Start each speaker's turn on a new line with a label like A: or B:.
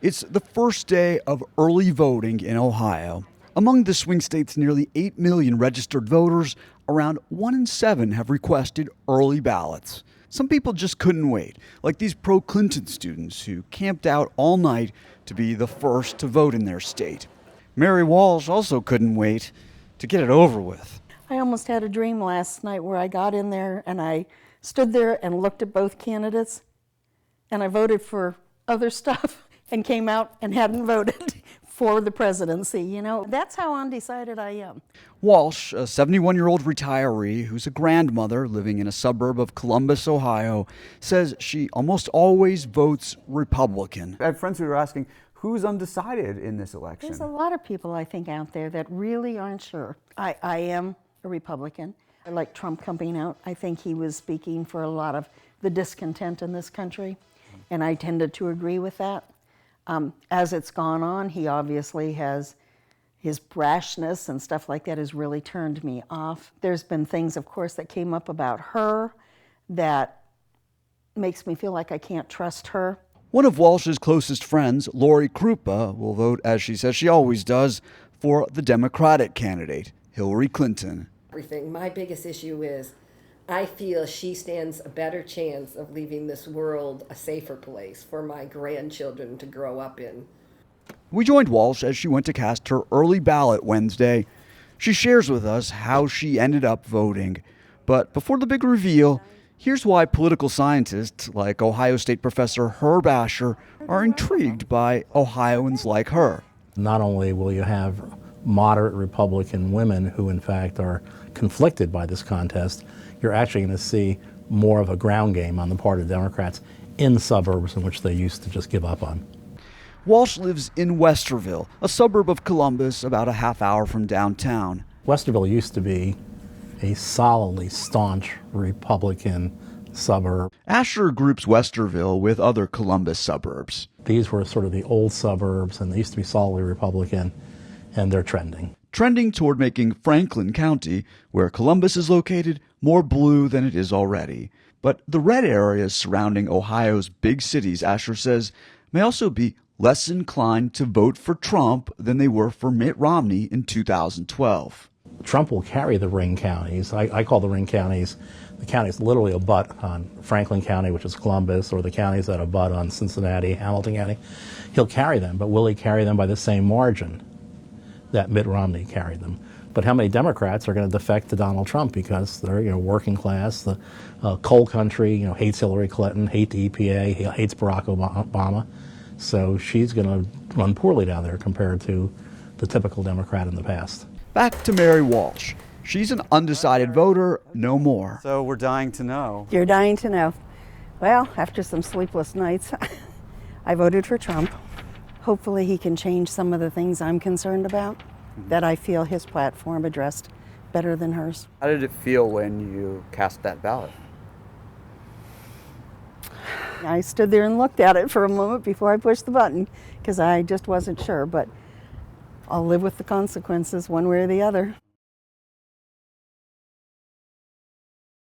A: It's the first day of early voting in Ohio. Among the swing state's nearly 8 million registered voters, around 1 in 7 have requested early ballots. Some people just couldn't wait, like these pro-Clinton students who camped out all night to be the first to vote in their state. Mary Walsh also couldn't wait to get it over with.
B: I almost had a dream last night where I got in there and I stood there and looked at both candidates and I voted for other stuff and came out and hadn't voted for the presidency. You know, that's how undecided I am.
A: Walsh, a 71-year-old retiree who's a grandmother living in a suburb of Columbus, Ohio, says she almost always votes Republican.
C: I have friends who are asking, who's undecided in this election?
B: There's a lot of people, I think, out there that really aren't sure. I am a Republican. I like Trump coming out. I think he was speaking for a lot of the discontent in this country, and I tended to agree with that. As it's gone on, he obviously has, his brashness and stuff like that has really turned me off. There's been things, of course, that came up about her that makes me feel like I can't trust her.
A: One of Walsh's closest friends, Lori Krupa, will vote, as she says she always does, for the Democratic candidate, Hillary Clinton.
D: My biggest issue is I feel she stands a better chance of leaving this world a safer place for my grandchildren to grow up in.
A: We joined Walsh as she went to cast her early ballot Wednesday. She shares with us how she ended up voting. But before the big reveal, here's why political scientists like Ohio State professor Herb Asher are intrigued by Ohioans like her.
E: Not only will you have moderate Republican women who in fact are conflicted by this contest, you're actually going to see more of a ground game on the part of Democrats in suburbs in which they used to just give up on.
A: Walsh lives in Westerville, a suburb of Columbus about a half hour from downtown.
E: Westerville used to be a solidly staunch Republican suburb.
A: Asher groups Westerville with other Columbus suburbs.
E: These were sort of the old suburbs, and they used to be solidly Republican, and they're trending.
A: Trending toward making Franklin County, where Columbus is located, more blue than it is already. But the red areas surrounding Ohio's big cities, Asher says, may also be less inclined to vote for Trump than they were for Mitt Romney in 2012.
E: Trump will carry the ring counties. I call the ring counties the counties literally abut on Franklin County, which is Columbus, or the counties that abut on Cincinnati, Hamilton County. He'll carry them, but will he carry them by the same margin that Mitt Romney carried them? But how many Democrats are going to defect to Donald Trump because they're working class, the coal country, hates Hillary Clinton, hate the EPA, hates Barack Obama. So she's going to run poorly down there compared to the typical Democrat in the past.
A: Back to Mary Walsh. She's an undecided voter, no more.
C: So we're dying to know.
B: You're dying to know. Well, after some sleepless nights, I voted for Trump. Hopefully he can change some of the things I'm concerned about that I feel his platform addressed better than hers.
C: How did it feel when you cast that ballot?
B: I stood there and looked at it for a moment before I pushed the button because I just wasn't sure, but I'll live with the consequences one way or the other.